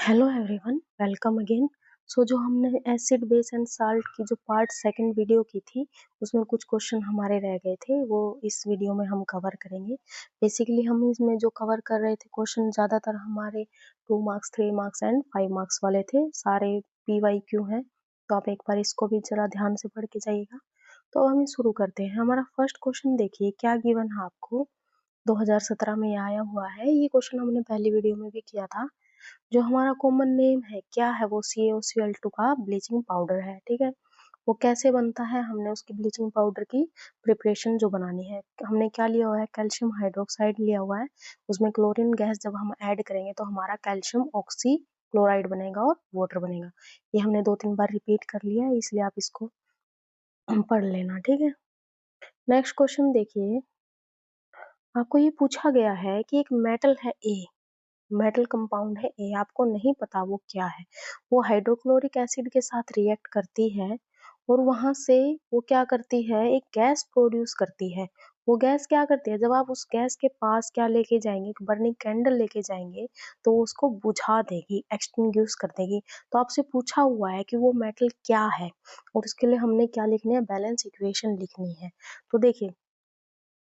Hello everyone, welcome again. जो हमने acid base and salt की जो पार्ट सेकंड वीडियो की थी, उसमें कुछ क्वेश्चन हमारे रह गए थे, वो इस वीडियो में हम कवर करेंगे। बेसिकली हम इसमें जो कवर कर रहे थे क्वेश्चन ज़्यादातर हमारे 2 मार्क्स 3 मार्क्स एंड 5 मार्क्स वाले थे, सारे PYQ हैं। तो आप एक बार इसको भी जरा ध्यान से पढ़ के जाइएगा। तो अब हम शुरू करते हैं। हमारा फर्स्ट क्वेश्चन देखिए, क्या गिवन है आपको 2017 में आया हुआ है। ये क्वेश्चन हमने पहली वीडियो में भी किया था। जो हमारा कॉमन नेम है क्या है, वो CaOCl2 का ब्लीचिंग पाउडर है। ठीक है, वो कैसे बनता है, हमने उसकी ब्लीचिंग पाउडर की प्रिपरेशन जो बनानी है, हमने क्या लिया हुआ है, कैल्शियम हाइड्रोक्साइड लिया हुआ है। उसमें क्लोरीन गैस जब हम ऐड करेंगे तो हमारा कैल्शियम ऑक्सी क्लोराइड बनेगा और वाटर बनेगा। ये हमने 2-3 बार रिपीट कर लिया है, इसलिए आप इसको पढ़ लेना। ठीक है, नेक्स्ट क्वेश्चन देखिए। आपको ये पूछा गया है कि एक मेटल है ए, मेटल कंपाउंड है ए, आपको नहीं पता वो क्या है। वो हाइड्रोक्लोरिक एसिड के साथ रिएक्ट करती है और वहां से वो क्या करती है, एक गैस प्रोड्यूस करती है। वो गैस क्या करती है, जब आप उस गैस के पास क्या लेके जाएंगे, एक बर्निंग कैंडल लेके जाएंगे, तो वो उसको बुझा देगी, एक्सटिंग्विश कर देगी। तो आपसे पूछा हुआ है कि वो मेटल क्या है, और उसके लिए हमने क्या लिखनी है, बैलेंस इक्वेशन लिखनी है। तो देखिए,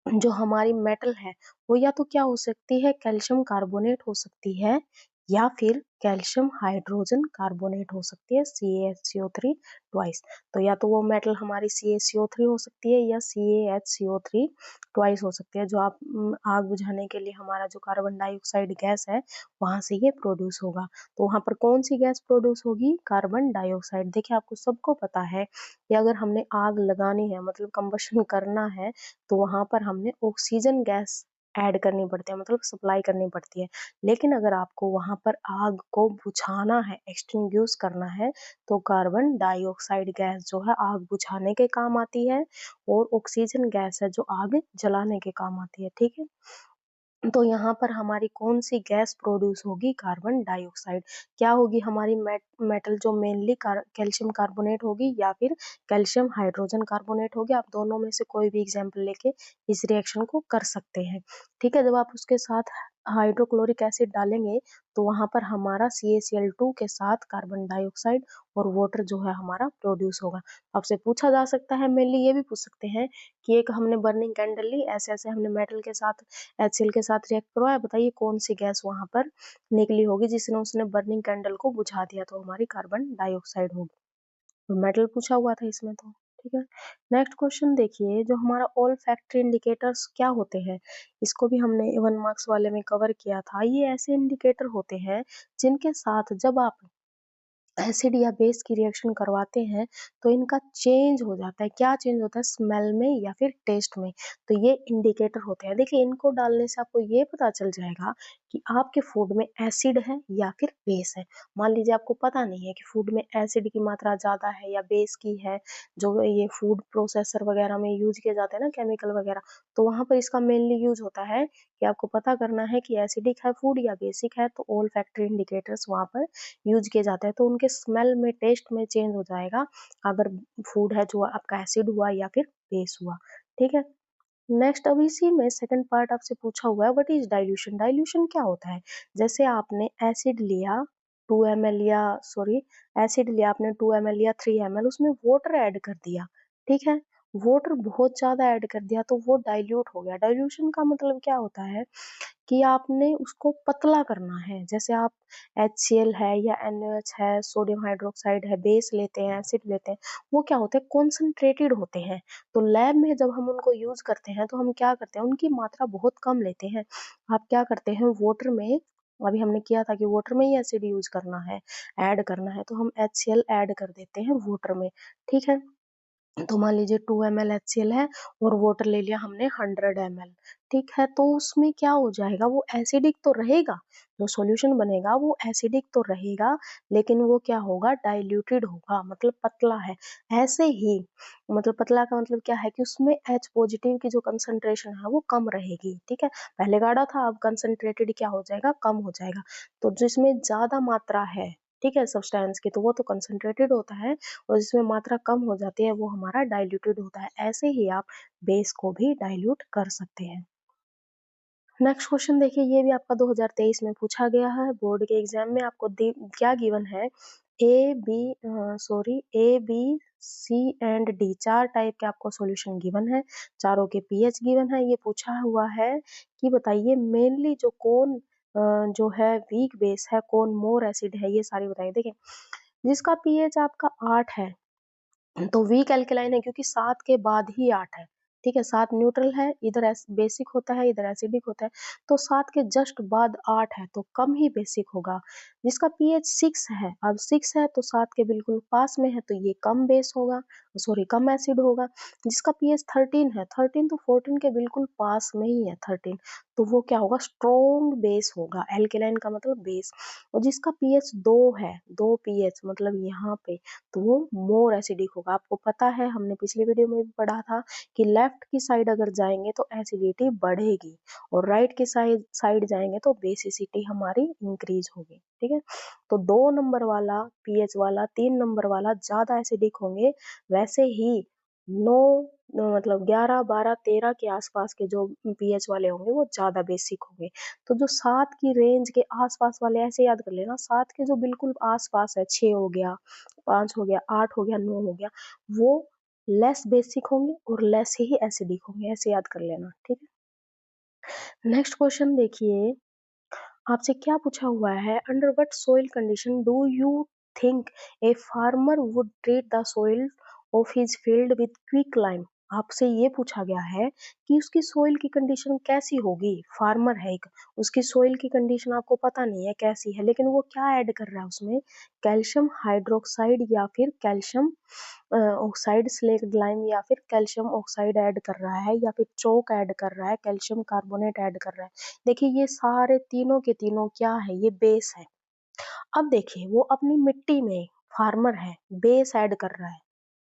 जो हमारी मेटल है वो या तो क्या हो सकती है, कैल्शियम कार्बोनेट हो सकती है, या फिर कैल्शियम हाइड्रोजन कार्बोनेट हो सकती है, CaHCO3 ट्वाइस। तो या तो वो मेटल हमारी CaCO3 हो सकती है या CaHCO3 ट्वाइस हो सकती है। जो आप आग बुझाने के लिए हमारा जो कार्बन डाइऑक्साइड गैस है, वहां से ये प्रोड्यूस होगा। तो वहां पर कौन सी गैस प्रोड्यूस होगी, कार्बन डाइऑक्साइड। देखिए, आपको सबको पता है कि अगर हमने आग लगानी है, मतलब कंबशन करना है, तो वहां पर हमने ऑक्सीजन गैस ऐड करनी पड़ती है, मतलब सप्लाई करनी पड़ती है। लेकिन अगर आपको वहां पर आग को बुझाना है, एक्सटिंग्विश करना है, तो कार्बन डाइऑक्साइड गैस जो है आग बुझाने के काम आती है, और ऑक्सीजन गैस है जो आग जलाने के काम आती है। ठीक है, तो यहाँ पर हमारी कौन सी गैस प्रोड्यूस होगी, कार्बन डाइऑक्साइड। क्या होगी हमारी मेटल, जो मेनली कैल्शियम कार्बोनेट होगी या फिर कैल्शियम हाइड्रोजन कार्बोनेट होगी। आप दोनों में से कोई भी एग्जाम्पल लेके इस रिएक्शन को कर सकते हैं। ठीक है, जब आप उसके साथ हाइड्रोक्लोरिक एसिड डालेंगे, तो वहां पर हमारा CaCl2 के साथ कार्बन डाइऑक्साइड और वाटर जो है हमारा प्रोड्यूस होगा। आपसे पूछा जा सकता है, मेनली ये भी पूछ सकते हैं कि एक हमने बर्निंग कैंडल ली, ऐसे ऐसे हमने मेटल के साथ HCl के साथ रिएक्ट करवाया, बताइए कौन सी गैस वहां पर निकली होगी जिसने उसने बर्निंग कैंडल को बुझा दिया, तो हमारी कार्बन डाइऑक्साइड होगी। तो मेटल पूछा हुआ था इसमें तो। ठीक है, नेक्स्ट क्वेश्चन देखिए। जो हमारा ऑल फैक्ट्री इंडिकेटर्स क्या होते हैं, इसको भी हमने 1 मार्क्स वाले में कवर किया था। ये ऐसे इंडिकेटर होते हैं जिनके साथ जब आप एसिड या बेस की रिएक्शन करवाते हैं, तो इनका चेंज हो जाता है। क्या चेंज होता है, स्मेल में या फिर टेस्ट में। तो ये इंडिकेटर होते हैं। देखिए, इनको डालने से आपको ये पता चल जाएगा कि आपके फूड में एसिड है या फिर बेस है। मान लीजिए आपको पता नहीं है कि फूड में एसिड की मात्रा ज्यादा है या बेस की है, जो ये फूड प्रोसेसर वगैरह में यूज किए जाते हैं ना, केमिकल वगैरह, तो वहां पर इसका मेनली यूज होता है कि आपको पता करना है कि एसिडिक है फूड या बेसिक है, तो ऑल फैक्ट्री इंडिकेटर्स वहां पर यूज किए जाते हैं। तो उनके स्मेल में, टेस्ट में चेंज हो जाएगा अगर फूड है जो आपका एसिड हुआ या फिर बेस हुआ। ठीक है, नेक्स्ट, अब इसी में सेकंड पार्ट आपसे पूछा हुआ है, व्हाट इज डाइल्यूशन। डाइल्यूशन क्या होता है, जैसे आपने एसिड लिया 2 ml, या सॉरी, एसिड लिया आपने 2 ml या 3 ml, उसमें वाटर ऐड कर दिया। ठीक है, वाटर बहुत ज्यादा ऐड कर दिया तो वो डाइल्यूट हो गया। डाइल्यूशन का मतलब क्या होता है कि आपने उसको पतला करना है। जैसे आप HCl है या NaOH है, सोडियम हाइड्रोक्साइड है, बेस लेते हैं, एसिड लेते हैं, वो क्या होते हैं, कॉन्सेंट्रेटेड होते हैं। तो लैब में जब हम उनको यूज करते हैं, तो हम क्या करते हैं, उनकी मात्रा बहुत कम लेते हैं। आप क्या करते हैं, वाटर में, अभी हमने किया था कि वाटर में ही एसिड यूज करना है, ऐड करना है, तो हम HCl ऐड कर देते हैं वाटर में। ठीक है, तो मान लीजिए 2 ml HCl है और वाटर ले लिया हमने 100 ml। ठीक है, तो उसमें क्या हो जाएगा, वो एसिडिक तो रहेगा, जो सॉल्यूशन बनेगा वो एसिडिक तो रहेगा, लेकिन वो क्या होगा, डाइल्यूटेड होगा, मतलब पतला है। ऐसे ही, मतलब पतला का मतलब क्या है कि उसमें H पॉजिटिव की जो कंसंट्रेशन है वो कम रहेगी। ठीक है, पहले गाढ़ा था, अब कंसंट्रेटेड क्या हो जाएगा, कम हो जाएगा। तो जिसमें ज्यादा मात्रा है, ठीक है, सब्सटेंस की, तो वो तो कंसंट्रेटेड होता है, और जिसमें मात्रा कम हो जाती है वो हमारा डाइल्यूटेड होता है। ऐसे ही आप बेस को भी डाइल्यूट कर सकते हैं। नेक्स्ट क्वेश्चन देखिए, ये भी आपका 2023 में पूछा गया है बोर्ड के एग्जाम में। आपको क्या गिवन है, A B C and D, 4 type के आपको सॉल्यूशन गिवन है, चारों के पीएच गिवन है। ये पूछा हुआ है कि बताइए मेनली जो है वीक बेस है, कौन मोर एसिड है, ये सारी बताइए। देखिए जिसका पीएच आपका 8 है तो वीक एल्केलाइन है, क्योंकि 7 के बाद ही 8 है। ठीक है, 7 न्यूट्रल है, इधर बेसिक होता है, इधर एसिडिक होता है, तो 7 के जस्ट बाद 8 है तो कम ही बेसिक होगा। जिसका पीएच 6 है, अब 6 है तो 7 के बिल्कुल पास में है तो ये कम बेस होगा, सॉरी कम एसिड होगा। जिसका पीएच 13 है, 13 तो 14 के बिल्कुल पास में ही है 13, तो वो क्या होगा, स्ट्रॉन्ग बेस होगा। एल्केलाइन का मतलब बेस। और जिसका पीएच 2 है, 2 पीएच मतलब यहाँ पे, तो वो मोर एसिडिक होगा। आपको पता है, हमने पिछली वीडियो में भी पढ़ा था कि लेफ्ट की साइड अगर जाएंगे तो एसिडिटी बढ़ेगी और राइट की साइड जाएंगे तो बेसिसिटी हमारी इंक्रीज होगी। ठीक है, तो 2 नंबर वाला पीएच वाला, 3 नंबर वाला ज्यादा एसिडिक होंगे, वैसे ही 9 मतलब 11, 12, 13 के आसपास के जो पीएच वाले होंगे वो ज्यादा बेसिक होंगे। तो जो 7 की रेंज के आसपास वाले ऐसे याद कर लेना, 7 के जो बिल्कुल आसपास है, 6 हो गया, 5 हो गया, 8 हो गया, 9 हो गया, वो लेस बेसिक होंगे और लेस ही एसिडिक होंगे, ऐसे याद कर लेना। ठीक है, नेक्स्ट क्वेश्चन देखिए, आपसे क्या पूछा हुआ है, under what soil condition do you think a farmer would treat the soil of his field with quick lime. आपसे ये पूछा गया है कि उसकी सोइल की कंडीशन कैसी होगी, फार्मर है एक, उसकी सोइल की कंडीशन आपको पता नहीं है कैसी है, लेकिन वो क्या ऐड कर रहा है उसमें, कैल्शियम हाइड्रोक्साइड या फिर कैल्शियम ऑक्साइड स्लेक्ट लाइम या फिर कैल्शियम ऑक्साइड ऐड कर रहा है या फिर चौक ऐड कर रहा है, कैल्शियम कार्बोनेट ऐड कर रहा है। देखिए ये सारे तीनों के तीनों क्या है, ये बेस है। अब देखिए वो अपनी मिट्टी में, फार्मर है, बेस ऐड कर रहा है।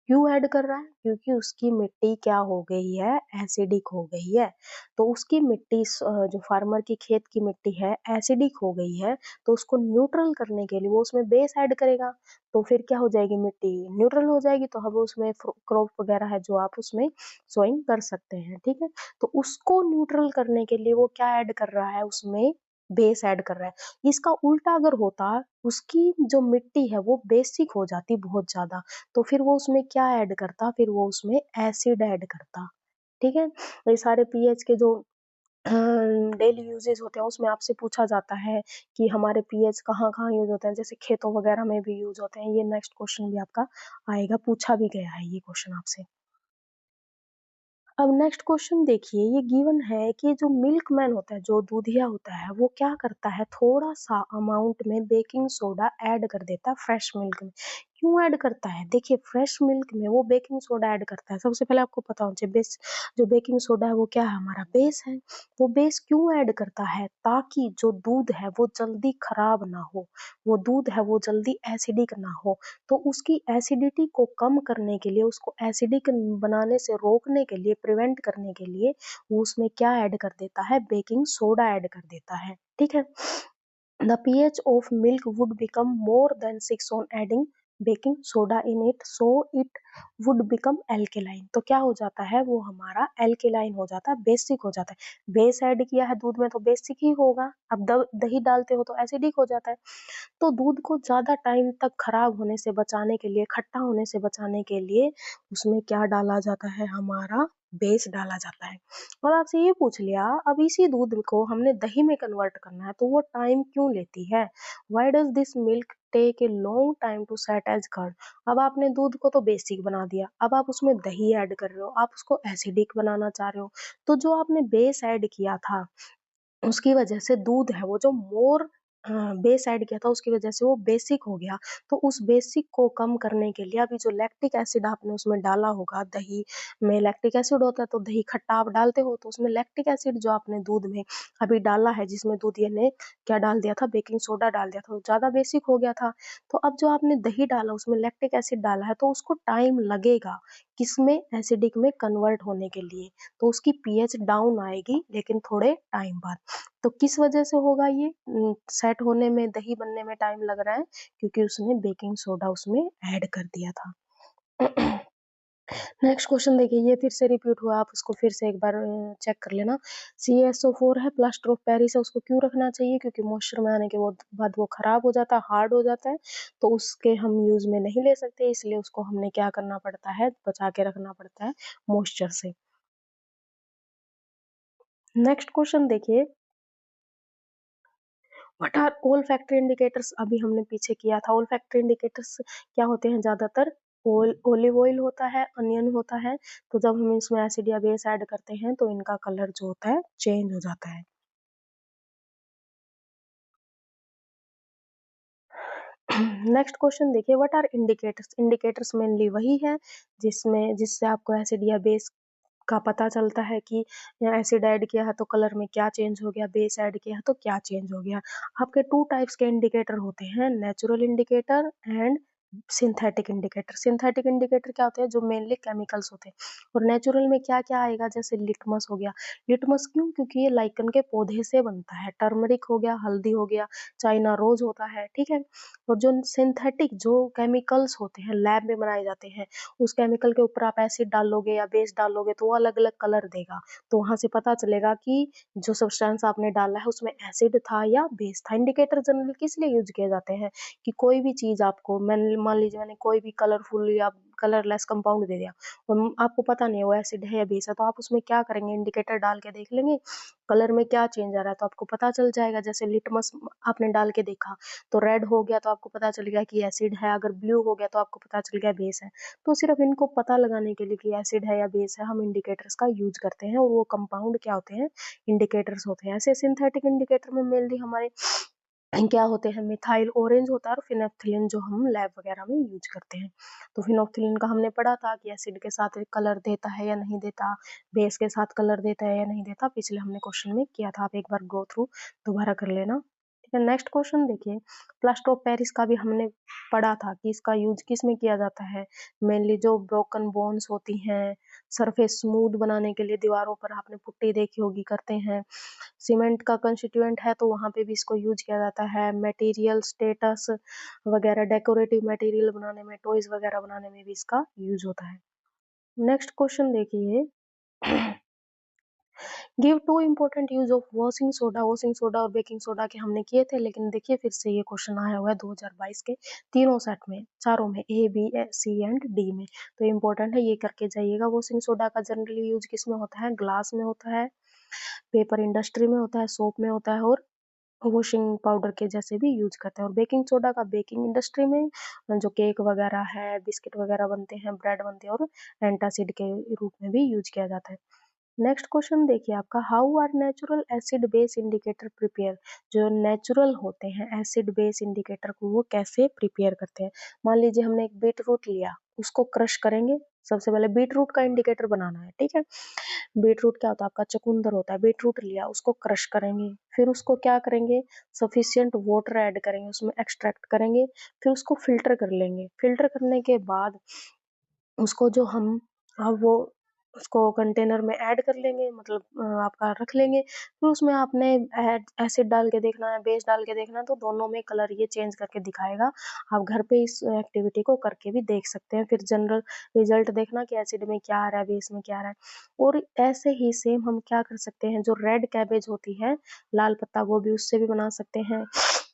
क्यों ऐड कर रहा है, क्योंकि उसकी मिट्टी क्या हो गई है, एसिडिक हो गई है। तो उसकी मिट्टी जो फार्मर की खेत की मिट्टी है एसिडिक हो गई है, तो उसको न्यूट्रल करने के लिए वो उसमें बेस ऐड करेगा। तो फिर क्या हो जाएगी, मिट्टी न्यूट्रल हो जाएगी, तो अब उसमें क्रॉप वगैरह है जो आप उसमें सोइंग कर सकते हैं। ठीक है, तो उसको न्यूट्रल करने के लिए वो क्या ऐड कर रहा है, उसमें बेस ऐड कर रहा है। इसका उल्टा अगर होता, उसकी जो मिट्टी है वो बेसिक हो जाती बहुत ज्यादा, तो फिर वो उसमें क्या ऐड करता, फिर वो उसमें एसिड ऐड करता। ठीक है, ये सारे पीएच के जो डेली यूजेस होते हैं उसमें आपसे पूछा जाता है कि हमारे पीएच कहाँ कहाँ यूज होते हैं, जैसे खेतों वगैरह में भी यूज होते हैं। ये नेक्स्ट क्वेश्चन भी आपका आएगा, पूछा भी गया है ये क्वेश्चन आपसे। अब नेक्स्ट क्वेश्चन देखिए, ये गिवन है कि जो मिल्कमैन होता है, जो दूधिया होता है, वो क्या करता है, थोड़ा सा अमाउंट में बेकिंग सोडा ऐड कर देता है फ्रेश मिल्क में। क्यों ऐड करता है, देखिए फ्रेश मिल्क में वो बेकिंग सोडा ऐड करता है, सबसे पहले आपको पता होना चाहिए बेस, जो बेकिंग सोडा है वो क्या है, हमारा बेस है। वो बेस क्यों ऐड करता है, ताकि जो दूध है वो जल्दी खराब ना हो, वो दूध है वो जल्दी एसिडिक ना हो। तो उसकी एसिडिटी को कम करने के लिए, उसको एसिडिक बनाने से रोकने के लिए, प्रिवेंट करने के लिए वो उसमें क्या ऐड कर देता है, बेकिंग सोडा ऐड कर देता है। ठीक है, the pH of milk would become more than 6 on adding baking soda in it, so it would become alkaline। तो क्या हो जाता है, वो हमारा एल्केलाइन हो जाता है, बेसिक हो जाता है। बेस ऐड किया है दूध में तो बेसिक ही होगा, अब दही डालते हो तो एसिडिक हो जाता है। तो दूध को ज़्यादा टाइम तक खराब होने से बचाने के लिए, खट्टा होने से बचाने के लिए उसमें क्या डाला जाता है, हमारा बेस डाला जाता है। और आपसे ये पूछ लिया, अब इसी दूध को हमने दही में कन्वर्ट करना है तो वो टाइम क्यों लेती है, why does this milk take a long time to set as curd. अब आपने दूध को तो बेसिक बना दिया, अब आप उसमें दही ऐड कर रहे हो, आप उसको एसिडिक बनाना चाह रहे हो, तो जो आपने बेस ऐड किया था उसकी वजह से दूध है वो जो मोर बेस ऐड किया था उसकी वजह से वो बेसिक हो गया। तो उस बेसिक को कम करने के लिए अभी जो लैक्टिक एसिड आपने उसमें डाला होगा, दही में लैक्टिक एसिड होता है, तो दही खट्टा आप डालते हो तो उसमें लैक्टिक एसिड जो आपने दूध में अभी डाला है, जिसमें दूध ये ने क्या डाल दिया था, बेकिंग सोडा डाल दिया था, तो ज्यादा बेसिक हो गया था। तो अब जो आपने दही डाला उसमें लैक्टिक एसिड डाला है, तो उसको टाइम लगेगा किसमें, एसिडिक में कन्वर्ट होने के लिए, तो उसकी पीएच डाउन आएगी लेकिन थोड़े टाइम बाद। तो किस वजह से होगा ये सेट होने में, दही बनने में टाइम लग रहा है, क्योंकि उसने बेकिंग सोडा उसमें ऐड कर दिया था। नेक्स्ट क्वेश्चन देखिए, ये फिर से रिपीट हुआ, आप उसको फिर से एक बार चेक कर लेना। CaSO4 है, प्लास्टर ऑफ पेरिस है, उसको क्यों रखना चाहिए? क्योंकि मॉइस्चर में आने के बाद वो खराब हो जाता है, हार्ड हो जाता है, तो उसके हम यूज़ में नहीं ले सकते, इसलिए उसको हमने क्या करना पड़ता है, बचा के रखना पड़ता है मॉइस्चर से। नेक्स्ट क्वेश्चन देखिए, व्हाट आर ओल्फैक्टरी इंडिकेटर्स? अभी हमने पीछे किया था। ओल्फैक्टरी इंडिकेटर्स क्या होते हैं? ज़्यादातर ओलिव ऑयल होता है, अनियन होता है, तो जब हम इसमें एसिड या बेस ऐड करते हैं तो इनका कलर जो होता है चेंज हो जाता है। नेक्स्ट क्वेश्चन देखिए, what are indicators? Indicators mainly वही है जिससे आपको एसिड या बेस का पता चलता है कि एसिड ऐड किया है तो कलर में क्या चेंज हो गया, बेस ऐड किया है तो क्या चेंज हो गया। आपके 2 टाइप्स के इंडिकेटर होते हैं, natural indicator and synthetic indicator. Synthetic indicator क्या होते हैं? जो मेनली केमिकल्स होते हैं। और नेचुरल में क्या-क्या आएगा? जैसे लिटमस हो गया। लिटमस क्यों? क्योंकि ये लाइकन के पौधे से बनता है। टर्मरिक हो गया, हल्दी हो गया, चाइना रोज़ होता है, ठीक है? और जो सिंथेटिक जो केमिकल्स होते हैं, लैब में बनाए जाते हैं, उस केमिकल के ऊपर आप एसिड डालोगे या बेस डालोगे तो वो अलग-अलग कलर देगा। तो वहाँ से पता चलेगा कि जो सब्सटेंस आपने डाला है उसमें एसिड था या बेस था। इंडिकेटर जनरली किस लिए यूज़ किए जाते हैं? कि कोई भी चीज़ आपको मैंने मान लीजिए मैंने कोई भी कलरफुल या कलरलेस कंपाउंड दे दिया और आपको पता नहीं है वो एसिड है या बेस है, तो आप उसमें क्या करेंगे? इंडिकेटर डाल के देख लेंगे, कलर में क्या चेंज आ रहा है तो आपको पता चल जाएगा। जैसे लिटमस आपने डाल के देखा, तो रेड हो गया तो आपको पता चल गया कि एसिड है, अगर ब्लू हो गया तो आपको पता चल गया बेस है। तो सिर्फ इनको पता लगाने के लिए कि एसिड है या बेस है, हम इंडिकेटर्स का यूज़ करते हैं और वो कंपाउंड क्या होते हैं? इंडिकेटर्स होते हैं। ऐसे सिंथेटिक इंडिकेटर में मेनली हमारे क्या होते हैं? मिथाइल ऑरेंज होता है और फिनोप्थिलीन जो हम लैब वगैरह में यूज़ करते हैं। तो फिनोप्थिलीन का हमने पढ़ा था कि एसिड के साथ कलर देता है या नहीं देता, बेस के साथ कलर देता है या नहीं देता, पिछले हमने क्वेश्चन में किया था। आप एक बार गो थ्रू दोबारा कर लेना। ठीक है, नेक्स्ट क्वेश्चन देखिए, प्लास्टर ऑफ पेरिस का भी हमने पढ़ा था कि इसका यूज़ किसमें किया जाता है? मेनली जो ब्रोकन बोन्स होती हैं, सरफेस स्मूथ बनाने के लिए दीवारों पर आपने पुट्टी देखी होगी करते हैं। सीमेंट का कंस्टिट्यूएंट है तो वहाँ पे भी इसको यूज़ किया जाता है। मटेरियल स्टेटस वगैरह डेकोरेटिव मटेरियल बनाने में, टॉयज़ वगैरह बनाने में भी इसका यूज़ होता है। नेक्स्ट क्वेश्चन देखिए, give 2 important use of washing soda. Washing soda और बेकिंग सोडा के हमने किए थे, लेकिन देखिए फिर से ये क्वेश्चन आया हुआ है 2022 के तीनों सेट में, चारों में, ए, बी, सी एंड डी में। तो इम्पोर्टेंट है, ये करके जाइएगा। वॉशिंग सोडा का जनरली यूज़ किसमें होता है? ग्लास में होता है, पेपर इंडस्ट्री में होता है, सोप में होता है और वॉशिंग पाउडर के जैसे भी यूज़ करते हैं। और बेकिंग सोडा का बेकिंग इंडस्ट्री में जो केक वगैरह है, बिस्किट वगैरह बनते हैं, ब्रेड बनती है और एंटासिड के रूप में भी यूज़ किया जाता है। नेक्स्ट क्वेश्चन देखिए आपका, how are natural acid base indicator prepared? जो नेचुरल होते हैं एसिड बेस इंडिकेटर को वो कैसे प्रिपेयर करते हैं? मान लीजिए हमने एक बीटरूट लिया, उसको क्रश करेंगे। सबसे पहले बीटरूट का इंडिकेटर बनाना है, ठीक है? बीटरूट क्या होता है? आपका चुकंदर होता है। बीटरूट लिया, उसको क्रश करेंगे, फिर उसको क्या करेंगे? सफिशिएंट वाटर ऐड करेंगे, उसमें एक्सट्रैक्ट करेंगे, फिर उसको फ़िल्टर कर लेंगे। फ़िल्टर करने के बाद उसको जो हम वो उसको कंटेनर में ऐड कर लेंगे, मतलब आपका रख लेंगे। फिर उसमें आपने एसिड डाल के देखना है, बेस डाल के देखना है, तो दोनों में कलर ये चेंज करके दिखाएगा। आप घर पे इस एक्टिविटी को करके भी देख सकते हैं। फिर जनरल रिजल्ट देखना कि एसिड में क्या आ रहा है, बेस में क्या आ रहा है। और ऐसे ही सेम हम क्या कर सकते हैं, जो रेड कैबेज होती है, लाल पत्ता गोभी, उससे भी बना सकते हैं।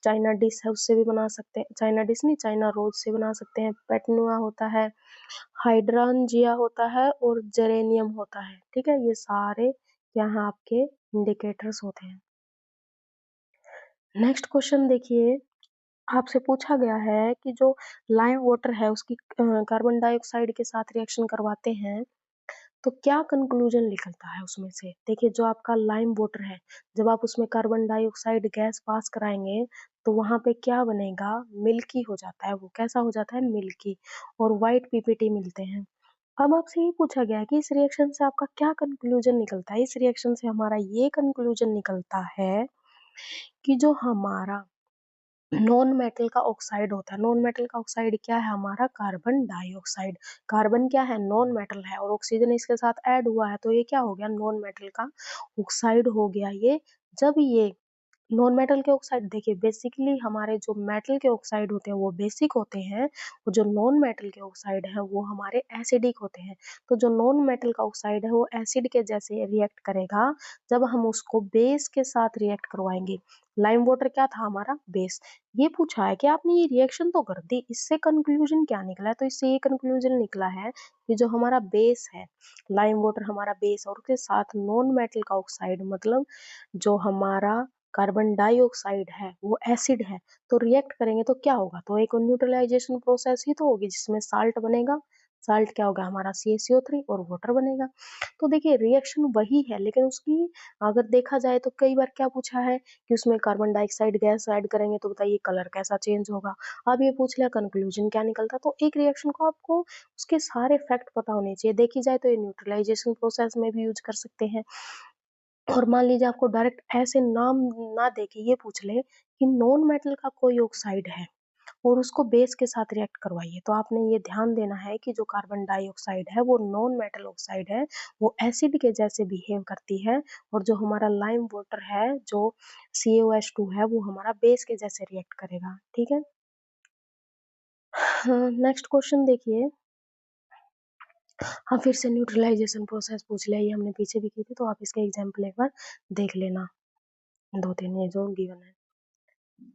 चाइना डिश है, उससे भी बना सकते हैं। चाइना डिश नहीं, चाइना रोज़ से बना सकते हैं। पेटनुआ होता है, हाइड्रांजिया होता है और जेरेनियम होता है, ठीक है? ये सारे यहाँ आपके इंडिकेटर्स होते हैं। नेक्स्ट क्वेश्चन देखिए, आपसे पूछा गया है कि जो लाइम वाटर है उसकी कार्बन डाइऑक्साइड के साथ रिएक्शन करवाते हैं, तो क्या कंक्लूजन निकलता है उसमें से? देखिए जो आपका लाइम वाटर है, जब आप उसमें कार्बन डाइऑक्साइड गैस पास कराएँगे, तो वहाँ पे क्या बनेगा? मिल्की हो जाता है वो। कैसा हो जाता है? मिल्की, और व्हाइट पीपीटी मिलते हैं। अब आपसे ये पूछा गया है कि इस रिएक्शन से आपका क्या कंक्लूजन निकलता है? इस रिएक्शन से हमारा ये कंक्लूजन निकलता है कि जो हमारा नॉन मेटल का ऑक्साइड होता है, नॉन मेटल का ऑक्साइड क्या है? हमारा कार्बन डाइऑक्साइड। कार्बन क्या है? नॉन मेटल है और ऑक्सीजन इसके साथ ऐड हुआ है, तो ये क्या हो गया? नॉन मेटल का ऑक्साइड हो गया ये। जब ये नॉन मेटल के ऑक्साइड देखिए बेसिकली हमारे जो मेटल के ऑक्साइड होते हैं वो बेसिक होते हैं और जो नॉन मेटल के ऑक्साइड है वो हमारे एसिडिक होते हैं। तो जो नॉन मेटल का ऑक्साइड है वो एसिड के जैसे रिएक्ट करेगा जब हम उसको बेस के साथ रिएक्ट करवाएंगे। लाइम वाटर क्या था हमारा बेस। ये पूछा है कि आपने ये रिएक्शन तो कर दी, इससे कंक्लूजन क्या निकला है? तो इससे ये कंक्लूजन निकला है कि जो हमारा बेस है, लाइम वाटर हमारा बेस और उसके साथ नॉन मेटल का ऑक्साइड मतलब जो हमारा कार्बन डाइऑक्साइड है वो एसिड है। तो रिएक्ट करेंगे तो क्या होगा? तो एक न्यूट्रलाइजेशन प्रोसेस ही तो होगी जिसमें साल्ट बनेगा। साल्ट क्या होगा हमारा CaCO3 और वाटर बनेगा। तो देखिए रिएक्शन वही है लेकिन उसकी अगर देखा जाए तो कई बार क्या पूछा है कि उसमें कार्बन डाइऑक्साइड गैस ऐड करेंगे तो बताइए कलर कैसा चेंज होगा। अब ये पूछ लिया कंक्लूजन क्या निकलता। तो एक रिएक्शन को आपको उसके सारे फैक्ट पता होने चाहिए। देखी जाए तो ये न्यूट्रलाइजेशन प्रोसेस में भी यूज कर सकते हैं। और मान लीजिए आपको डायरेक्ट ऐसे नाम ना दे के ये पूछ ले कि नॉन मेटल का कोई ऑक्साइड है और उसको बेस के साथ रिएक्ट करवाइए, तो आपने ये ध्यान देना है कि जो कार्बन डाइऑक्साइड है वो नॉन मेटल ऑक्साइड है, वो एसिड के जैसे बिहेव करती है और जो हमारा लाइम वाटर है जो CaOH2 है वो हमारा बेस के जैसे रिएक्ट करेगा। ठीक है। नेक्स्ट क्वेश्चन देखिए। हाँ, फिर से न्यूट्रलाइजेशन प्रोसेस पूछ लिया, ये हमने पीछे भी की थी तो आप इसके एग्जाम्पल एक बार देख लेना, 2-3 ये जो गिवन है।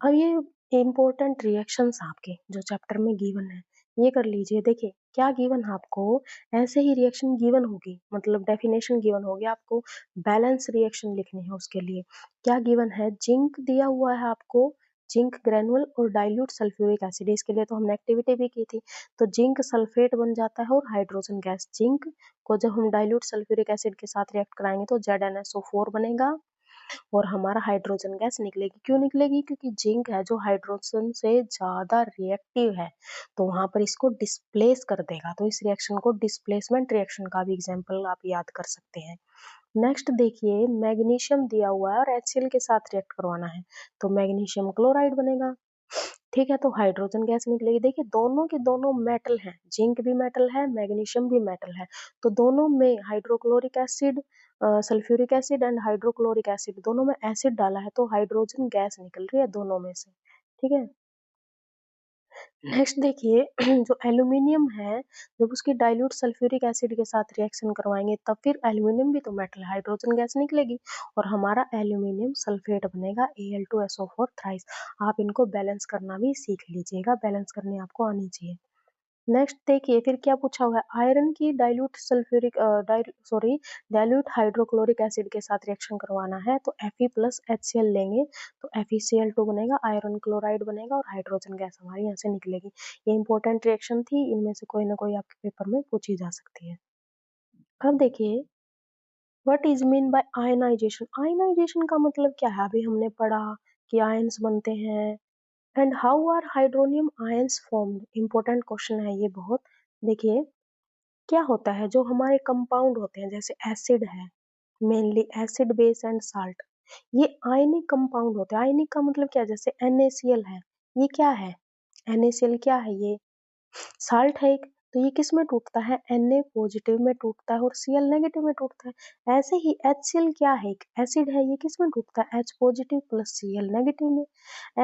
अब ये इम्पोर्टेंट रिएक्शंस आपके जो चैप्टर में गिवन है ये कर लीजिए। देखिए क्या गिवन है आपको, ऐसे ही रिएक्शन गिवन होगी मतलब डेफिनेशन गिवन होगी, आपको बैलेंस रिएक्शन लिखनी है। उसके लिए क्या गिवन है, जिंक दिया हुआ है आपको, जिंक ग्रेनुअल और डाइल्यूट सल्फ्यूरिक एसिड। इसके लिए तो हमने एक्टिविटी भी की थी। तो जिंक सल्फेट बन जाता है और हाइड्रोजन गैस, जिंक को जब हम डाइल्यूट सल्फ्यूरिक एसिड के साथ रिएक्ट कराएंगे तो ZnSO4 बनेगा और हमारा हाइड्रोजन गैस निकलेगी। क्यों निकलेगी? क्योंकि जिंक है जो हाइड्रोजन से ज्यादा रिएक्टिव है तो वहां पर इसको डिस्प्लेस कर देगा। तो इस रिएक्शन को डिस्प्लेसमेंट रिएक्शन का भी एग्जाम्पल आप याद कर सकते हैं। नेक्स्ट देखिए, मैग्नीशियम दिया हुआ है और HCl के साथ रिएक्ट करवाना है तो मैग्नीशियम क्लोराइड बनेगा। ठीक है, तो हाइड्रोजन गैस निकलेगी। देखिए दोनों के दोनों मेटल हैं, जिंक भी मेटल है मैग्नीशियम भी मेटल है, तो दोनों में hydrochloric acid, sulphuric acid and hydrochloric acid दोनों में एसिड डाला है तो हाइड्रोजन गैस निकल रही है दोनों में से। ठीक है। नेक्स्ट देखिए जो एल्यूमिनियम है जब उसकी डाइल्यूट सल्फ्यूरिक एसिड के साथ रिएक्शन करवाएंगे तब फिर एल्यूमिनियम भी तो मेटल है, हाइड्रोजन गैस निकलेगी और हमारा एल्यूमिनियम सल्फेट बनेगा Al2SO4 थ्राइस। आप इनको बैलेंस करना भी सीख लीजिएगा, बैलेंस करने आपको आनी चाहिए। नेक्स्ट देखिए फिर क्या पूछा हुआ है, आयरन की dilute sulphuric dilute hydrochloric acid के साथ रिएक्शन करवाना है तो Fe प्लस HCl लेंगे तो FeCl2 बनेगा, आयरन क्लोराइड बनेगा और हाइड्रोजन गैस हमारी यहाँ से निकलेगी। ये इंपॉर्टेंट रिएक्शन थी, इनमें से कोई ना कोई आपके पेपर में पूछी जा सकती है। अब देखिए what is mean by ionization. Ionization का मतलब क्या है? अभी हमने पढ़ा कि आयंस बनते हैं and how are hydronium ions formed. Important question है ये बहुत। देखिए क्या होता है, जो हमारे कंपाउंड होते हैं जैसे एसिड है, mainly acid base and salt, ये आयनिक कंपाउंड होते हैं। आयनिक का मतलब क्या है? जैसे NaCl है, ये क्या है? NaCl क्या है? ये साल्ट है एक। तो ये किस में टूटता है? Na पॉजिटिव में टूटता है और Cl नेगेटिव में टूटता है। ऐसे ही HCl क्या है? एक एसिड है, ये किस में टूटता है? H positive plus Cl negative में।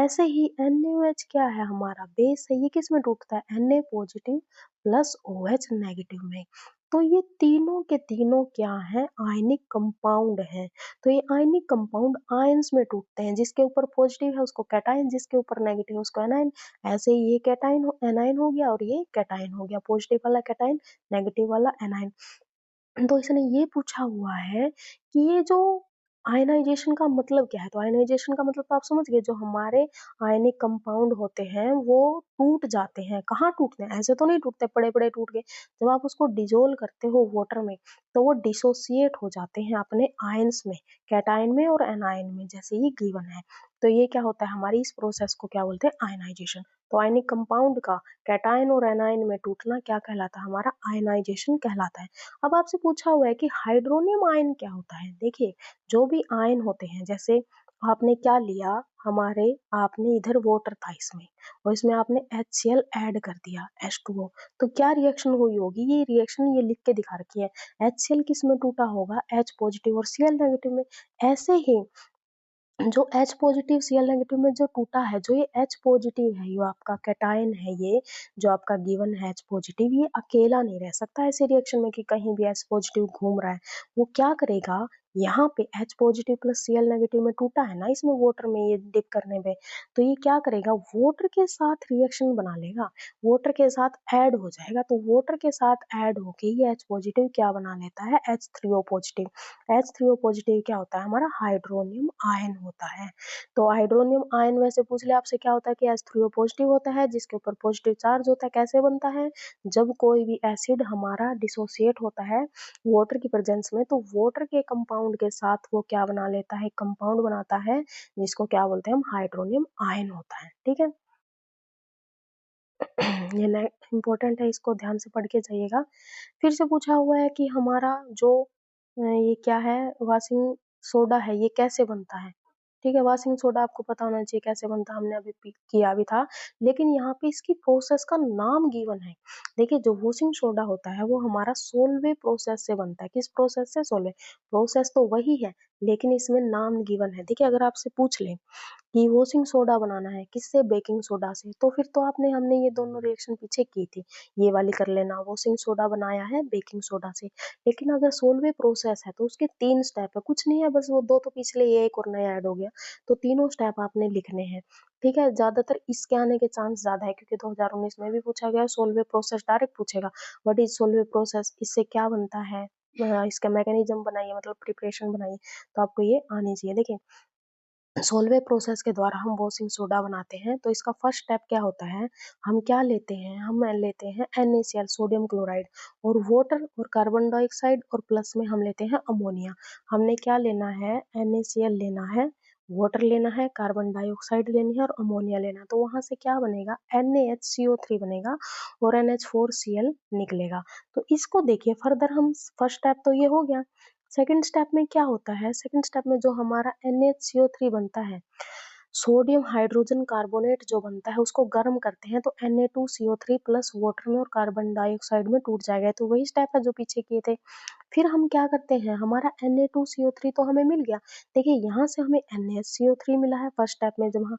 ऐसे ही NaOH क्या है? हमारा बेस है, ये किस में टूटता है? Na positive plus OH negative में। तो ये तीनों के तीनों क्या है? आयनिक कंपाउंड है। तो ये आयनिक कंपाउंड आयंस में टूटते हैं, जिसके ऊपर पॉजिटिव है उसको कैटायन, जिसके ऊपर नेगेटिव है उसको एनायन। ऐसे ही ये कैटायन एनायन हो गया और ये कैटायन हो गया, पॉजिटिव वाला कैटायन नेगेटिव वाला एनायन। तो इसने ये पूछा हुआ है कि ये जो आयनाइजेशन का मतलब क्या है। तो आयनाइजेशन का मतलब तो आप समझ गए, जो हमारे आयनिक कंपाउंड होते हैं वो टूट जाते हैं। कहाँ टूटते हैं? ऐसे तो नहीं टूटते पड़े पड़े टूट गए। जब आप उसको डिजोल्व करते हो वाटर में तो वो डिसोसिएट हो जाते हैं अपने आयंस में, कैटायन में और एनायन में, जैसे ये गिवन है। तो ये क्या होता है, हमारी इस प्रोसेस को क्या बोलते हैं? आयनाइजेशन। तो आयनिक कंपाउंड का कैटायन और एनायन में टूटना क्या कहलाता है? हमारा आयनाइजेशन कहलाता है। अब आपसे पूछा हुआ है कि हाइड्रोनियम आयन क्या होता है। देखिए जो भी आयन होते हैं, जैसे आपने क्या लिया, हमारे आपने इधर वाटर था इसमें और इसमें आपने HCl ऐड कर दिया H2O, तो क्या रिएक्शन हुई होगी? ये रिएक्शन ये लिख के दिखा रखी है। HCl किस में टूटा होगा? H पॉजिटिव और Cl नेगेटिव में। ऐसे ही जो H पॉजिटिव Cl नेगेटिव में जो टूटा है, जो ये H पॉजिटिव है, ये आपका कैटायन है, ये जो आपका गिवन है H पॉजिटिव, ये अकेला नहीं रह सकता ऐसे रिएक्शन में कि कहीं भी H पॉजिटिव घूम रहा है। वो क्या करेगा, यहाँ पे H positive plus Cl negative में टूटा है ना इसमें वाटर में ये डिप करने पे, तो ये क्या करेगा, वाटर के साथ रिएक्शन बना लेगा, वाटर के साथ ऐड हो जाएगा। तो वाटर के साथ ऐड होके ये H पॉजिटिव क्या बना लेता है, H3O पॉजिटिव। H3O पॉजिटिव क्या होता है, हमारा हाइड्रोनियम आयन होता है। तो हाइड्रोनियम आयन वैसे पूछ ले आपसे क्या होता है कि H3O पॉजिटिव होता है, जिसके ऊपर पॉजिटिव चार्ज होता है। कैसे बनता है, जब कोई भी एसिड हमारा डिसोसिएट होता है वाटर की प्रेजेंस में, तो वाटर के कंपाउंड के साथ वो क्या बना लेता है, कंपाउंड बनाता है, जिसको क्या बोलते हैं हम, हाइड्रोनियम आयन होता है। ठीक है। ये इम्पोर्टेंट है, इसको ध्यान से पढ़ के जाइएगा। फिर से पूछा हुआ है कि हमारा जो ये क्या है, वॉशिंग सोडा है, ये कैसे बनता है। ठीक है, वॉशिंग सोडा आपको पता होना चाहिए कैसे बनता है, हमने अभी किया भी था। लेकिन यहाँ पे इसकी प्रोसेस का नाम गिवन है। देखिए, जो वॉशिंग सोडा होता है वो हमारा सोलवे प्रोसेस से बनता है। किस प्रोसेस से, सोलवे प्रोसेस तो वही है, लेकिन इसमें नाम गिवन है। देखिए, अगर आपसे पूछ ले कि वॉशिंग सोडा बनाना है किससे, बेकिंग सोडा से, तो फिर तो हमने ये दोनों रिएक्शन पीछे की थी, ये वाली कर लेना, वॉशिंग सोडा बनाया है बेकिंग सोडा से। लेकिन अगर सोलवे प्रोसेस है तो उसके 3 स्टेप है, कुछ नहीं है, बस वो 2 तो पिछले, ये एक और नया ऐड हो गया, तो तीनों स्टेप आपने लिखने हैं। ठीक है, ज्यादातर इसके आने के चांस ज्यादा है, क्योंकि 2019 में भी पूछा गया सोलवे प्रोसेस, डायरेक्ट पूछेगा व्हाट इज सोलवे प्रोसेस, इससे क्या बनता है, इसका मैकेनिज्म बनाइए, मतलब प्रिपरेशन बनाइए, तो आपको ये आनी चाहिए। देखिए, सोलवे प्रोसेस के द्वारा हम वॉशिंग सोडा बनाते हैं, तो इसका फर्स्ट स्टेप क्या होता है, हम क्या लेते हैं, हम लेते हैं NaCl सोडियम क्लोराइड और वाटर और कार्बन डाइऑक्साइड, और प्लस में हम लेते हैं अमोनिया। हमने क्या लेना है, NaCl लेना है, वाटर लेना है, कार्बन डाइऑक्साइड लेनी है और अमोनिया लेना है। तो वहां से क्या बनेगा, NaHCO3 बनेगा और NH4Cl निकलेगा। तो इसको देखिए फर्दर, हम फर्स्ट स्टेप तो ये हो गया। सेकंड स्टेप में क्या होता है, सेकंड स्टेप में जो हमारा NaCO3 बनता है, सोडियम हाइड्रोजन कार्बोनेट जो बनता है उसको गर्म करते हैं, तो Na2CO3 प्लस वाटर में और कार्बन डाइऑक्साइड में टूट जाएगा। तो वही स्टेप है जो पीछे किए थे। फिर हम क्या करते हैं, हमारा Na2CO3 तो हमें मिल गया। देखिए, यहाँ से हमें NaCO3 मिला है फर्स्ट स्टेप में, जब हाँ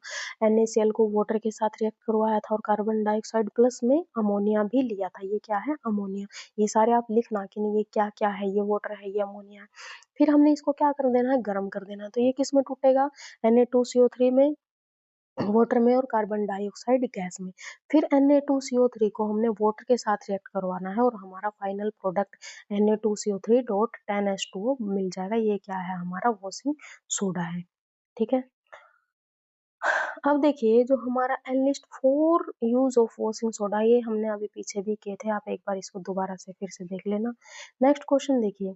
NaCl को वाटर के साथ रिएक्ट करवाया था और कार्बन डाइऑक्साइड प्लस में अमोनिया भी लिया था। ये क्या है, अमोनिया। ये सारे आप लिखना कि नहीं, ये क्या क्या है, ये वाटर है, ये अमोनिया है। फिर हमने इसको क्या कर देना है, गर्म कर देना है। तो ये किस में टूटेगा, Na2CO3 में, वाटर में और कार्बन डाइऑक्साइड गैस में। फिर Na2CO3 को हमने वाटर के साथ रिएक्ट करवाना है और हमारा फाइनल प्रोडक्ट Na2CO3.10H2O मिल जाएगा। ये क्या है, हमारा वॉशिंग सोडा है। ठीक है। अब देखिए, जो हमारा enlist 4 use of washing soda, ये हमने अभी पीछे भी किए थे, आप एक बार इसको दोबारा से फिर से देख लेना। नेक्स्ट क्वेश्चन देखिए,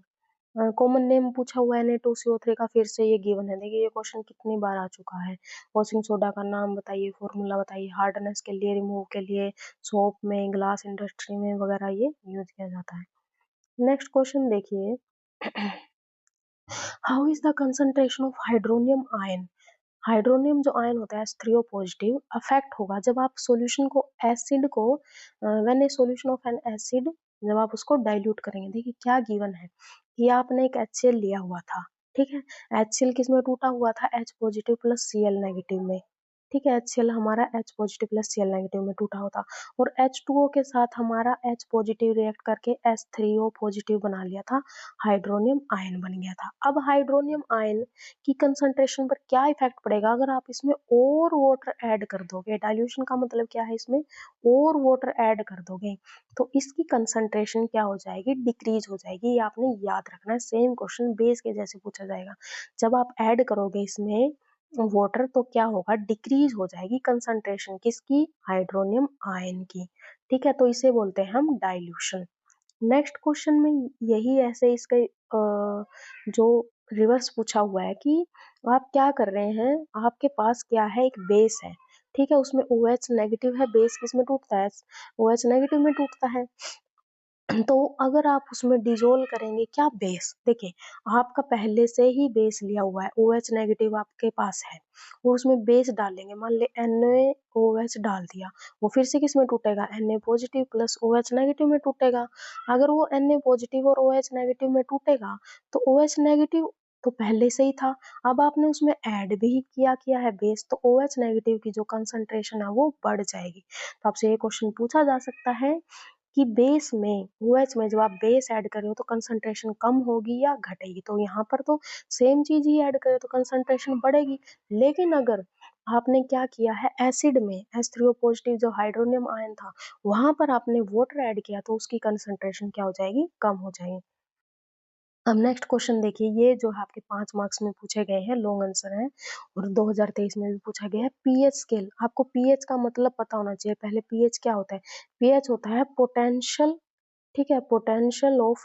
कॉमन नेम पूछा हुआ है Na2CO3 का, फिर से ये गिवन है। देखिए, ये क्वेश्चन कितनी बार आ चुका है। वॉशिंग सोडा का नाम बताइए, फॉर्मूला बताइए, हार्डनेस के लिए, रिमूव के लिए, सोप में, ग्लास इंडस्ट्री में वगैरह ये यूज किया जाता है। नेक्स्ट क्वेश्चन देखिए, how is the concentration of hydronium ion. Hydronium जो आयन होता है H3O पॉजिटिव अफेक्ट होगा जब आप सॉल्यूशन को, एसिड को, when A solution of N acid, जब आप उसको डाइल्यूट करेंगे। देखिए, क्या गिवन है कि आपने एक HCl लिया हुआ था। ठीक है, HCl किस में टूटा हुआ था, H positive plus Cl negative में। ठीक है, HCl हमारा H positive plus Cl negative में टूटा होता, और H2O के साथ हमारा H पॉजिटिव रिएक्ट करके H3O पॉजिटिव बना लिया था, हाइड्रोनियम आयन बन गया था। अब हाइड्रोनियम आयन की कंसंट्रेशन पर क्या इफेक्ट पड़ेगा, अगर आप इसमें और वाटर ऐड कर दोगे। डाइल्यूशन का मतलब क्या है, इसमें और वाटर ऐड कर दोगे, तो इसकी कंसंट्रेशन क्या हो जाएगी, डिक्रीज हो जाएगी। ये आपने याद रखना है, सेम क्वेश्चन बेस के जैसे पूछा जाएगा। जब आप ऐड करोगे इसमें वाटर, तो क्या होगा, डिक्रीज हो जाएगी कंसंट्रेशन किसकी, हाइड्रोनियम आयन की। ठीक है, तो इसे बोलते हैं हम डाइल्यूशन। नेक्स्ट क्वेश्चन में यही ऐसे इसके जो रिवर्स पूछा हुआ है कि आप क्या कर रहे हैं, आपके पास क्या है, एक बेस है। ठीक है, उसमें OH नेगेटिव है, बेस किसमें टूटता है, OH नेगेटिव में टूटता है। तो अगर आप उसमें डिसोल्व करेंगे क्या, बेस, देखिए आपका पहले से ही बेस लिया हुआ है, OH नेगेटिव आपके पास है, और उसमें बेस डालेंगे, मान ले NaOH डाल दिया, वो फिर से किस में टूटेगा, Na positive plus OH negative में टूटेगा। अगर वो Na पॉजिटिव और OH नेगेटिव में टूटेगा, तो OH नेगेटिव तो पहले से ही था। अब आपने उसमें ऐड भी किया है बेस, तो OH नेगेटिव की जो कंसंट्रेशन है वो बढ़ जाएगी। तो आपसे ये क्वेश्चन पूछा जा सकता है कि बेस में OH में जब आप बेस ऐड कर रहे हो तो कंसंट्रेशन कम होगी या घटेगी। तो यहाँ पर तो सेम चीज ही ऐड करें तो कंसंट्रेशन बढ़ेगी। लेकिन अगर आपने क्या किया है एसिड में H3O पॉजिटिव जो हाइड्रोनियम आयन था वहां पर आपने वाटर ऐड किया तो उसकी कंसंट्रेशन क्या हो जाएगी, कम हो जाएगी। अब नेक्स्ट क्वेश्चन देखिए, ये जो है आपके 5 मार्क्स में पूछे गए हैं, लॉन्ग आंसर है और 2023 में भी पूछा गया है। पीएच स्केल, आपको पीएच का मतलब पता होना चाहिए। पहले पीएच क्या होता है? पीएच होता है पोटेंशियल, ठीक है, पोटेंशियल ऑफ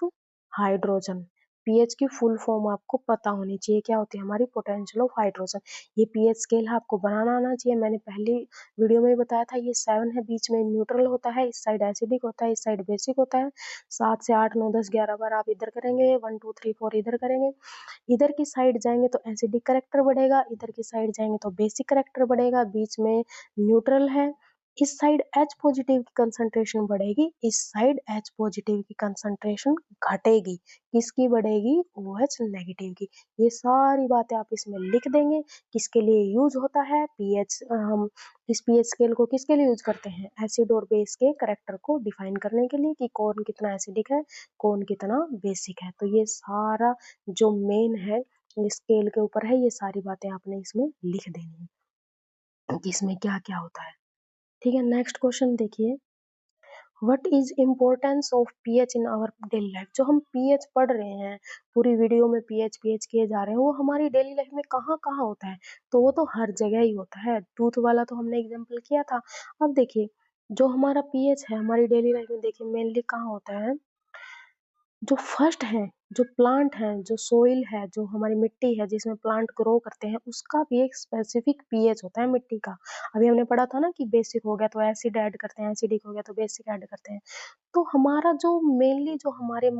हाइड्रोजन। पीएच की फुल फॉर्म आपको पता होनी चाहिए, क्या होती है हमारी पोटेंशियल ऑफ हाइड्रोजन। ये पीएच स्केल है, आपको बनाना आना चाहिए। मैंने पहली वीडियो में बताया था, ये 7 है, बीच में न्यूट्रल होता है, इस साइड एसिडिक होता है, इस साइड बेसिक होता है। 7 से 8 9 10 11 बार आप इधर करेंगे, 1 2 3 4 इधर करेंगे। इधर की साइड जाएंगे तो एसिडिक करेक्टर बढ़ेगा, इधर की साइड जाएंगे तो बेसिक करेक्टर बढ़ेगा, बीच में न्यूट्रल है। इस साइड H पॉजिटिव की कंसंट्रेशन बढ़ेगी, इस साइड H पॉजिटिव की कंसंट्रेशन घटेगी। किसकी बढ़ेगी? OH नेगेटिव की। ये सारी बातें आप इसमें लिख देंगे। किसके लिए यूज होता है पीएच? हम इस पीएच स्केल को किसके लिए यूज करते हैं? एसिड और बेस के करेक्टर को डिफाइन करने के लिए कि कौन कितना एसिडिक है, कौन कितना बेसिक है। तो ये सारा जो मेन है स्केल के ऊपर है, ये सारी बातें आपने इसमें लिख देनी है कि इसमें क्या क्या होता है। ठीक है, नेक्स्ट क्वेश्चन देखिए, what is importance of pH in our daily life. जो हम पीएच पढ़ रहे हैं, पूरी वीडियो में पीएच पीएच किए जा रहे हैं, वो हमारी डेली लाइफ में कहाँ कहाँ होता है? तो वो तो हर जगह ही होता है। टूथ वाला तो हमने एग्जाम्पल किया था। अब देखिए, जो हमारा पीएच है हमारी डेली लाइफ में, देखिए मेनली कहाँ होता है? जो फर्स्ट है, जो प्लांट है, जो सोइल है, जो हमारी मिट्टी है जिसमें प्लांट ग्रो करते हैं, उसका भी एक स्पेसिफिक पीएच होता है मिट्टी का। अभी हमने पढ़ा था ना कि बेसिक हो गया तो एसिड ऐड करते हैं, एसिडिक हो गया तो बेसिक ऐड करते हैं। तो हमारा जो मेनली जो हमारे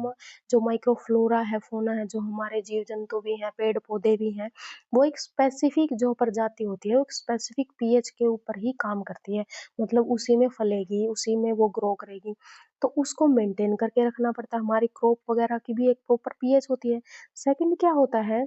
जो माइक्रोफ्लोरा है, फौना है, जो हमारे जीव जंतु भी हैं, पेड़ पौधे भी हैं, वो एक स्पेसिफिक जो प्रजाति होती है, वो एक स्पेसिफिक पीएच के ऊपर ही काम करती है। मतलब उसी में फलेगी, उसी में वो ग्रो करेगी। तो उसको मेंटेन करके रखना पड़ता है। हमारी क्रॉप वगैरह की भी एक प्रॉपर पीएच होती है। सेकंड क्या होता है,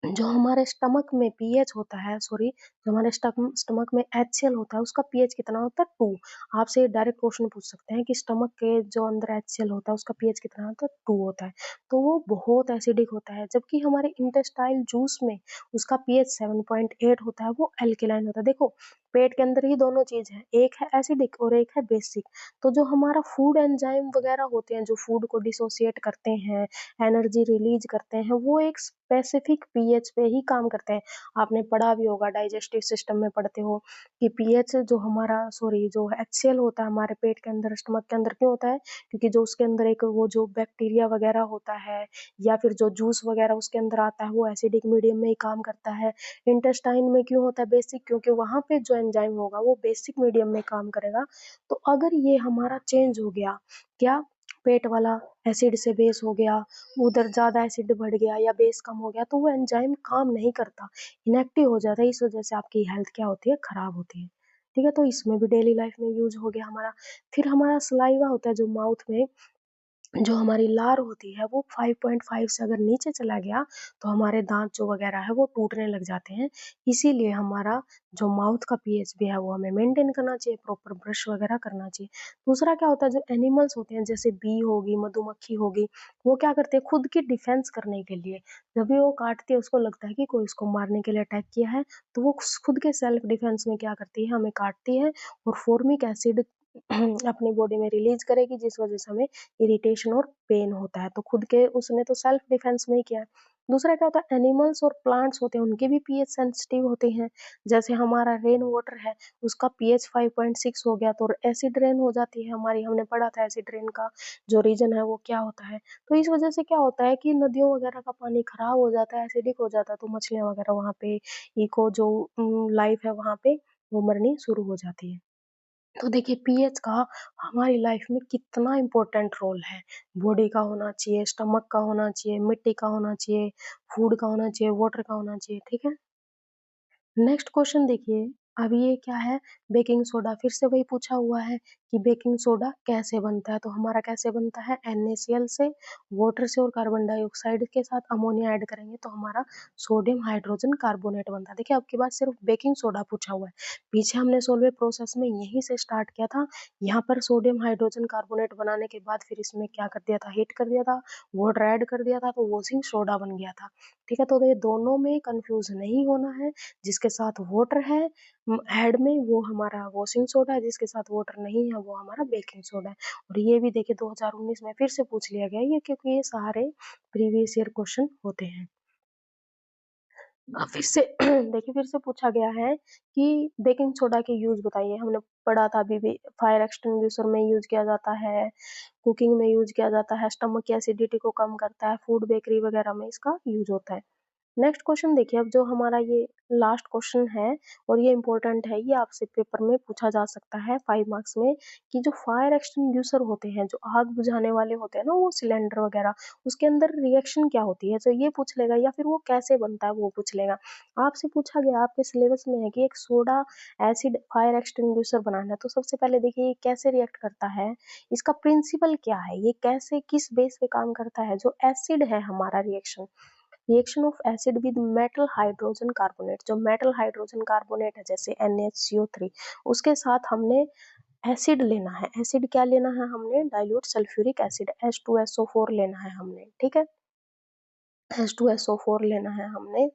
जो हमारे स्टमक में पीएच होता है, सॉरी, जो हमारे स्टमक में HCl होता है उसका पीएच कितना होता है? 2। आपसे डायरेक्ट क्वेश्चन पूछ सकते हैं कि स्टमक के जो अंदर HCl होता है उसका पीएच कितना होता है? 2 होता है। तो वो बहुत एसिडिक होता है। जबकि हमारे इंटेस्टाइल जूस में उसका पीएच 7.8 होता है, वो एल्केलाइन होता है। देखो, पेट के अंदर ही दोनों चीज है, एक है एसिडिक और एक है बेसिक। तो जो हमारा फूड एंजाइम वगैरह होते हैं, जो फूड को डिसोसिएट करते हैं, एनर्जी रिलीज करते हैं, वो एक स्पेसिफिक पीएच पे ही काम करते हैं। आपने पढ़ा भी होगा, डाइजेस्टिव सिस्टम में पढ़ते हो कि पीएच जो हमारा, सॉरी, जो HCl होता है हमारे पेट के अंदर, स्टमक के अंदर क्यों होता है? क्योंकि जो उसके अंदर एक वो जो बैक्टीरिया वगैरह होता है या फिर जो जूस वगैरह उसके अंदर आता है, वो एसिडिक मीडियम में ही काम करता है। इंटेस्टाइन में क्यों होता है बेसिक? क्योंकि वहां पे जो एंजाइम होगा वो बेसिक मीडियम में काम करेगा। तो अगर ये हमारा चेंज हो गया, क्या, पेट वाला एसिड से बेस हो गया, उधर ज़्यादा एसिड बढ़ गया या बेस कम हो गया, तो वो एंजाइम काम नहीं करता, इनएक्टिव हो जाता है। इस वजह से आपकी हेल्थ क्या होती है? खराब होती है। ठीक है, तो इसमें भी डेली लाइफ में यूज हो गया हमारा। फिर हमारा सलाइवा होता है जो माउथ में, जो हमारी लार होती है वो 5.5 से अगर नीचे चला गया तो हमारे दांत जो वगैरह है वो टूटने लग जाते हैं। इसीलिए हमारा जो माउथ का पीएच भी है वो हमें मेंटेन करना चाहिए, प्रॉपर ब्रश वगैरह करना चाहिए। दूसरा क्या होता है, जो एनिमल्स होते हैं जैसे बी होगी, मधुमक्खी होगी, वो क्या करते हैं खुद की डिफेंस करने के लिए, जब भी वो काटती है उसको लगता है कि कोई उसको मारने के लिए अटैक किया है, तो वो खुद के सेल्फ डिफेंस में क्या करती है, हमें काटती है और फॉर्मिक एसिड अपनी बॉडी में रिलीज करेगी, जिस वजह से हमें इरिटेशन और पेन होता है। तो खुद के उसने तो सेल्फ डिफेंस में ही किया है। दूसरा क्या होता है, एनिमल्स और प्लांट्स होते हैं उनके भी पीएच सेंसिटिव होते हैं। जैसे हमारा रेन वाटर है, उसका पीएच 5.6 हो गया तो एसिड रेन हो जाती है हमारी। हमने पढ़ा था एसिड रेन का जो रीजन है वो क्या होता है। तो इस वजह से क्या होता है कि नदियों वगैरह का पानी खराब हो जाता है, एसिडिक हो जाता है, तो मछलियां वगैरह वहाँ पे, इको जो लाइफ है वहाँ पे, वो मरनी शुरू हो जाती है। तो देखिए पीएच का हमारी लाइफ में कितना इम्पोर्टेंट रोल है। बॉडी का होना चाहिए, स्टमक का होना चाहिए, मिट्टी का होना चाहिए, फूड का होना चाहिए, वाटर का होना चाहिए। ठीक है, नेक्स्ट क्वेश्चन देखिए, अब ये क्या है, बेकिंग सोडा फिर से वही पूछा हुआ है कि बेकिंग सोडा कैसे बनता है, तो हमारा कैसे बनता है NaCl से, वाटर से और कार्बन डाइऑक्साइड के साथ अमोनिया ऐड करेंगे तो हमारा सोडियम हाइड्रोजन कार्बोनेट बनता है। देखिए अब की बात सिर्फ बेकिंग सोडा पूछा हुआ है, पीछे हमने सोलवे प्रोसेस में यहीं से स्टार्ट किया था, यहाँ पर सोडियम हाइड्रोजन कार्बोनेट बनाने के बाद फिर इसमें क्या कर दिया था, हीट कर दिया था, वाटर ऐड कर दिया था तो वॉशिंग सोडा बन गया था। ठीक है, तो ये दोनों में कंफ्यूज नहीं होना है, जिसके साथ वाटर है ऐड में वो हमारा वॉशिंग सोडा है, जिसके साथ वाटर नहीं है वो हमारा बेकिंग सोडा है। और ये भी देखिए 2019 में फिर से पूछ लिया गया है ये, क्योंकि ये सारे प्रीवियस ईयर क्वेश्चन होते हैं। फिर से देखिए फिर से पूछा गया है कि बेकिंग सोडा के यूज बताइए। हमने पढ़ा था अभी भी, फायर एक्सटिंग्विशर में यूज किया जाता है, कुकिंग में यूज किया जाता है, स्टमक की एसिडिटी को कम करता है, फूड बेकरी वगैरह में इसका यूज होता है। नेक्स्ट क्वेश्चन देखिए, अब जो हमारा ये लास्ट क्वेश्चन है और ये इम्पोर्टेंट है, ये आपसे पेपर में पूछा जा सकता है 5 मार्क्स में, कि जो फायर एक्सटिंग्विशर होते हैं, जो आग बुझाने वाले होते हैं ना, वो सिलेंडर वगैरह, उसके अंदर रिएक्शन क्या होती है, तो ये पूछ लेगा, या फिर वो कैसे बनता है वो पूछ लेगा। आपसे पूछा गया, आपके सिलेबस में है कि एक सोडा एसिड फायर एक्सटिंग्विशर बनाना है, तो सबसे पहले देखिए ये कैसे रिएक्ट करता है, इसका प्रिंसिपल क्या है, ये कैसे किस बेस पे काम करता है। जो एसिड है हमारा reaction of acid with metal hydrogen carbonate, जो मेटल हाइड्रोजन कार्बोनेट है जैसे NaCO3, उसके साथ हमने एसिड लेना है। एसिड क्या लेना है हमने, डाइल्यूट सल्फ्यूरिक एसिड H2SO4 लेना है हमने, ठीक है, H2SO4 लेना है हमने।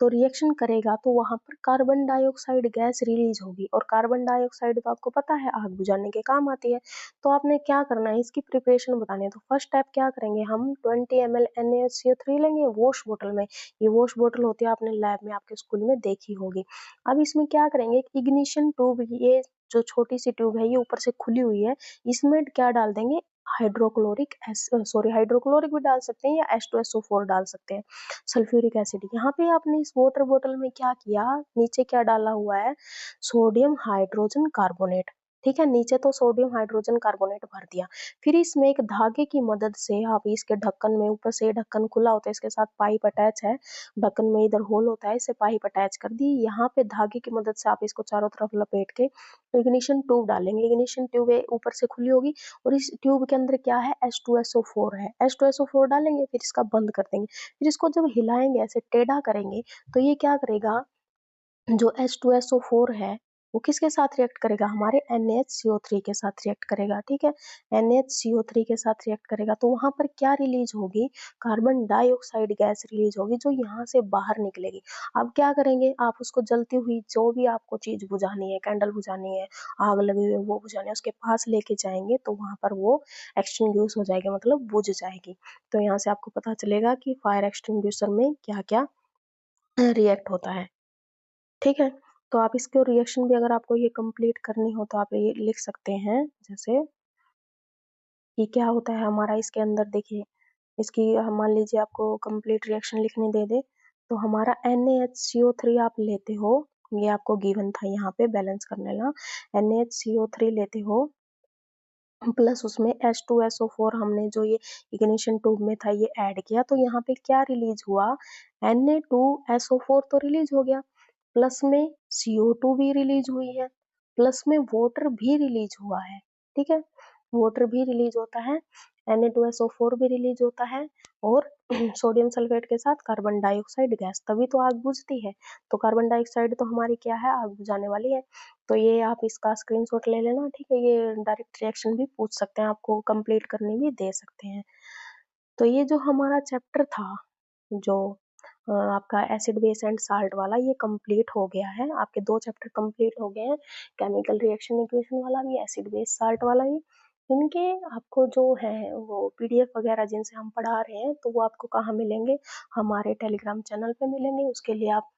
तो रिएक्शन करेगा तो वहां पर कार्बन डाइऑक्साइड गैस रिलीज होगी, और कार्बन डाइऑक्साइड तो आपको पता है आग बुझाने के काम आती है। तो आपने क्या करना है, इसकी प्रिपरेशन बतानी है। तो फर्स्ट स्टेप क्या करेंगे, हम 20 ml NaCO3 लेंगे वॉश बोतल में, ये वॉश बोतल होती है, आपने लैब में आपके स्कूल में देखी होगी। अब इसमें क्या करेंगे, इग्निशन ट्यूब, ये जो छोटी सी ट्यूब है ये ऊपर से खुली हुई है, इसमें क्या डाल देंगे, हाइड्रोक्लोरिक भी डाल सकते हैं या H2SO4 डाल सकते हैं, सल्फ्यूरिक एसिड। यहाँ पे आपने इस वाटर बोतल में क्या किया, नीचे क्या डाला हुआ है, सोडियम हाइड्रोजन कार्बोनेट, ठीक है, नीचे तो सोडियम हाइड्रोजन कार्बोनेट भर दिया। फिर इसमें एक धागे की मदद से आप इसके ढक्कन में, ऊपर से ढक्कन खुला होता है, इसके साथ पाइप अटैच है, ढक्कन में इधर होल होता है, इसे पाइप अटैच कर दी, यहाँ पे धागे की मदद से आप इसको चारों तरफ लपेट के इग्निशन ट्यूब डालेंगे। इग्निशन ट्यूब ऊपर से खुली होगी और इस ट्यूब के अंदर क्या है, H2SO4 है, H2SO4 डालेंगे, फिर इसका बंद कर देंगे। फिर इसको जब हिलाएंगे, ऐसे टेढ़ा करेंगे, तो ये क्या करेगा, जो H2SO4 है वो किसके साथ रिएक्ट करेगा, हमारे NaCO3 के साथ रिएक्ट करेगा, ठीक है, NaCO3 के साथ रिएक्ट करेगा तो वहां पर क्या रिलीज होगी, कार्बन डाइऑक्साइड गैस रिलीज होगी, जो यहाँ से बाहर निकलेगी। अब क्या करेंगे, आप उसको जलती हुई जो भी आपको चीज बुझानी है, कैंडल बुझानी है, आग लगी हुई है वो बुझानी है, उसके पास लेके जाएंगे तो वहां पर वो एक्सटिंग्विश हो जाएगी, मतलब बुझ जाएगी। तो यहाँ से आपको पता चलेगा कि फायर एक्सटिंग्विशर में क्या क्या रिएक्ट होता है, ठीक है। तो आप इसके रिएक्शन भी, अगर आपको ये कंप्लीट करनी हो तो आप ये लिख सकते हैं, जैसे कि क्या होता है हमारा इसके अंदर। देखिए इसकी हम मान लीजिए आपको कंप्लीट रिएक्शन लिखने दे दे, तो हमारा NaHCO3 आप लेते हो, ये आपको गिवन था यहाँ पे बैलेंस करने ला, NaHCO3 लेते हो प्लस उसमें H2SO4 हमने जो ये इग्निशन ट्यूब में था ये ऐड किया, तो यहाँ पे क्या रिलीज हुआ, Na2SO4 तो रिलीज हो गया, प्लस में CO2 भी रिलीज हुई है, प्लस में वाटर भी रिलीज हुआ है, ठीक है, वाटर भी रिलीज होता है, Na2SO4 भी रिलीज होता है, और सोडियम सल्फेट के साथ कार्बन डाइऑक्साइड गैस, तभी तो आग बुझती है। तो कार्बन डाइऑक्साइड तो हमारी क्या है, आग बुझाने वाली है। तो ये आप इसका स्क्रीनशॉट ले लेना, ठीक है, ये डायरेक्ट रिएक्शन भी पूछ सकते हैं, आपको कंप्लीट करने भी दे सकते हैं। तो ये जो हमारा चैप्टर था, जो आपका एसिड बेस एंड साल्ट वाला, ये कंप्लीट हो गया है, आपके 2 चैप्टर कंप्लीट हो गए हैं, केमिकल रिएक्शन इक्वेशन वाला भी, एसिड बेस साल्ट वाला भी। इनके आपको जो है वो PDF वगैरह जिनसे हम पढ़ा रहे हैं, तो वो आपको कहाँ मिलेंगे, हमारे टेलीग्राम चैनल पे मिलेंगे। उसके लिए आप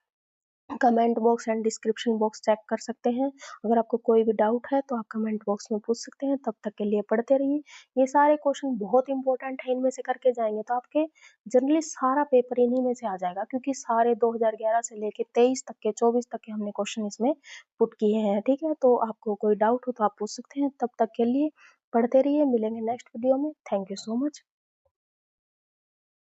comment box and description box check कर सकते हैं। अगर आपको कोई भी डाउट है तो आप कमेंट बॉक्स में पूछ सकते हैं। तब तक के लिए पढ़ते रहिए, ये सारे क्वेश्चन बहुत इंपॉर्टेंट है, इनमें से करके जाएंगे तो आपके जनरली सारा पेपर इन्हीं में से आ जाएगा, क्योंकि सारे 2011 से लेके 23 तक के, 24 तक के हमने क्वेश्चन इसमें पुट किए हैं, ठीक है। तो आपको कोई डाउट हो तो आप पूछ सकते हैं। तब तक के लिए पढ़ते रहिए, मिलेंगे नेक्स्ट वीडियो में। Thank you so much.